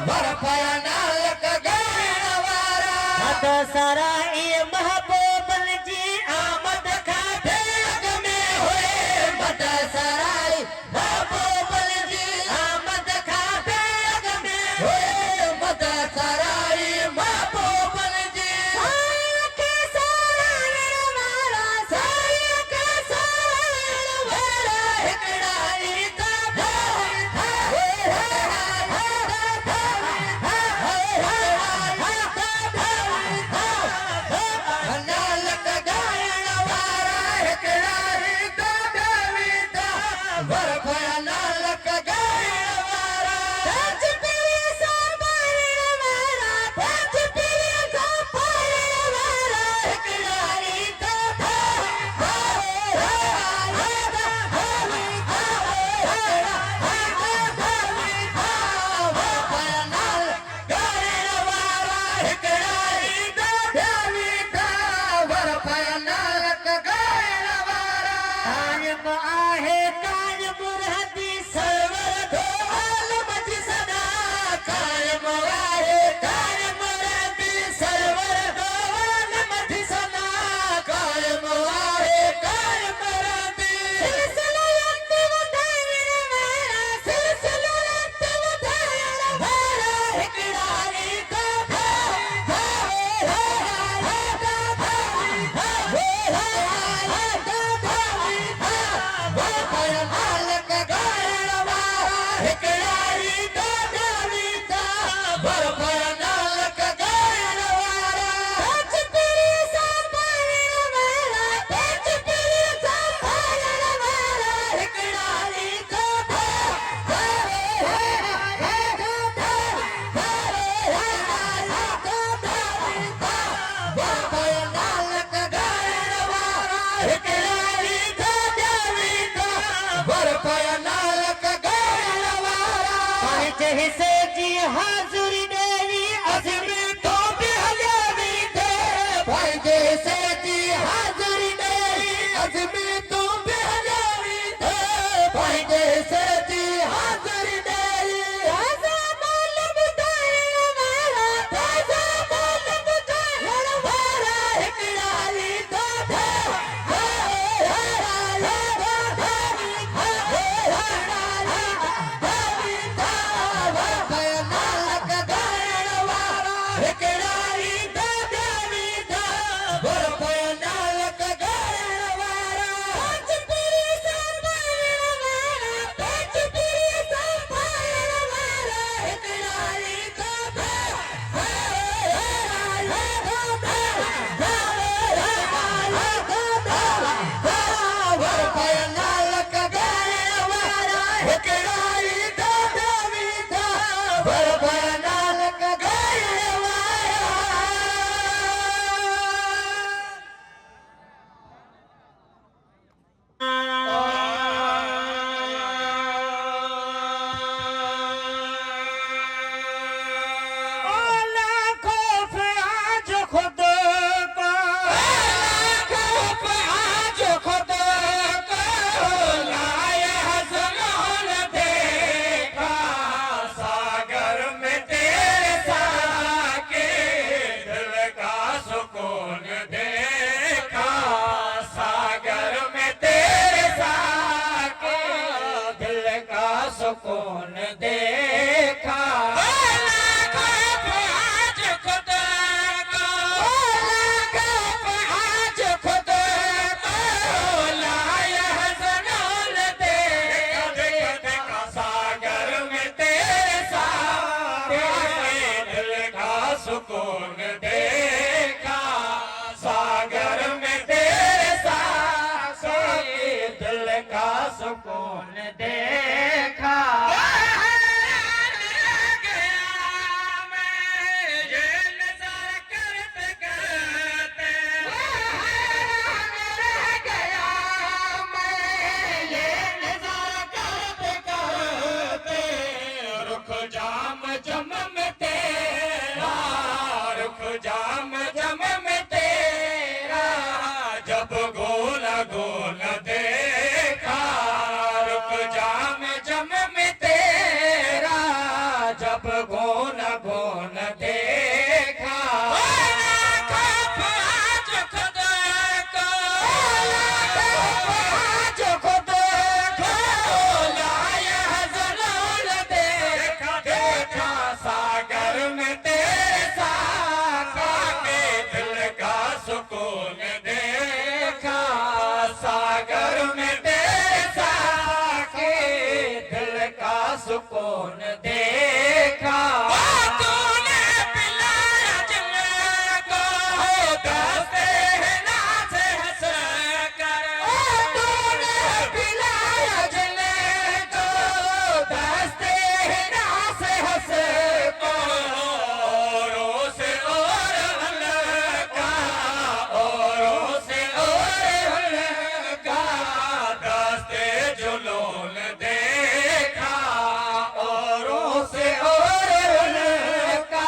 भरपाया नालक गणवारा दशहरा ये महबूबन जी आमद खाते अग में हुए मदसराई महबूबन जी आमद खाते अग में हुए मदसराई महबूबन जी साया के सारण वाला साया के सारण वाला हिकड़ाई दा नालक गणवारा हिकड़ाई दा देवीता भरपाया नालक गणवारा तेज पीरे सारण वाला तेज पीरे सारण वाला हिकड़ाई दा कायम आहे कायम रहती सर्वर दो आलम जी सदा कायम आहे कायम रहती सर्वर दो आलम जी सदा कायम आहे कायम रहती सिलसिला अंतिम धारण वाला सिलसिला अंतिम धारण वाला हिकड़ाई का से जी हाजुरी डेरी अजमी तो भी हजारी थे भाई जैसे जी हाजिरी डेरी अजमी तू भी हजारी थे भाई जैसे जी हाजिरी डेरी ताजा मालूम धारण वाला ताजा मालूम धारण वाला हिकड़ाई तो नालक गणवारा हिकड़ाई दा देवीता भरपाया नालक गणवारा तेज पीरे सारण वाला तेज पीरे सारण वाला हिकड़ाई तो भरपाया नालक गणवारा हिकड़ाई दा देवीता भरपाया नालक गणवारा कौन देखा सुकून देखा सागर में तेरे साथ दिल का सुकून देखा जाम जम में तेरा रुख जाम जम में तेरा जब गोल गोल देखा रुख जाम जम में तेरा जब गोल गुन गुन देखा जो खुद को लाया जलाल देखा देखा सागर में तेरे साका के दिल का सुकून देखा सागर में तेरे साके दिल का सुकून देखा तूने पिलाया दिल को दस्ते नाज हंस कर तूने पिलाया दिल को दस्ते नाज हंस कर औरों से और हल्का औरों से और हल्का दस्ते जुलून देखा औरों से और हल्का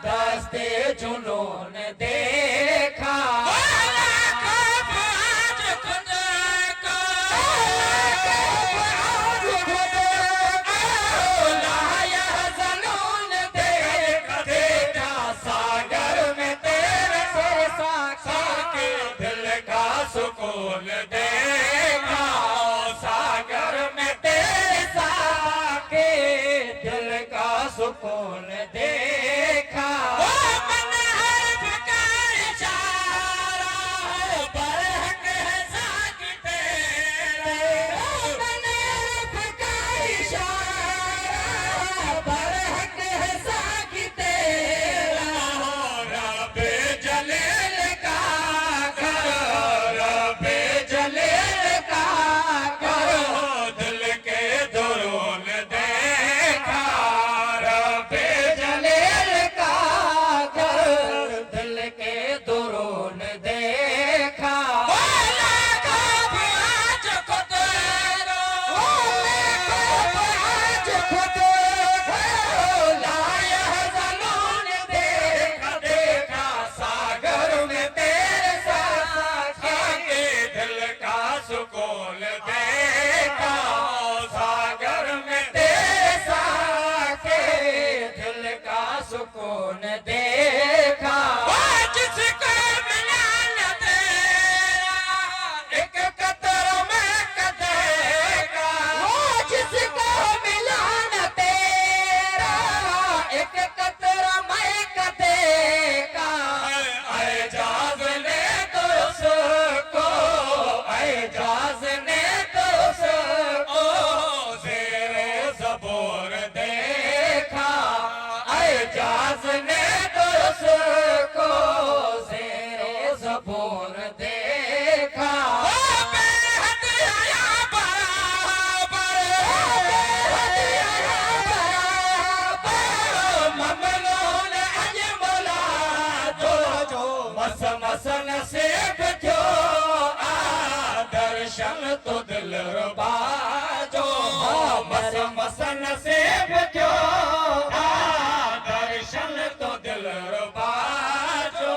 दस्ते जुलून देखा लाया जलून देखा देखा सागर में तेरे साका के दिल का सुकून देखा सागर में तेरे साके दिल का सुकून देखा मन हर्फ का इशारा बरहक है साकी तेरे मन हर्फ का इशारा बरहक है साकी तेरा रब्बे जलील का घर रब्बे जलील का घर दिल के दुरून देखा रब्बे जलील का घर दिल के दुरून देखा आज खुद लाया जलून देखा देखा सागर में तेरे साके दिल का सुकून देखा सागर में तेरे साके दिल का सुकून देखा जिसको मिला न तेरा एक कतरा में कदेगा जिसको मिला न तेरा एक कतरा में कदेगा एजाज ने तो उसको एजाज ने तो उसको ज़ेरे ज़बूर देखा एजाज ने तो उसको ज़ेरे ज़बूर देखा बेहद आया बराबर बेहद आया बराबर ममनून अजमला जो मस मस नसीब थो दर्शन तो दिल रुबा जो मस मस नसीब थो दर्शन तो दिल रुबा जो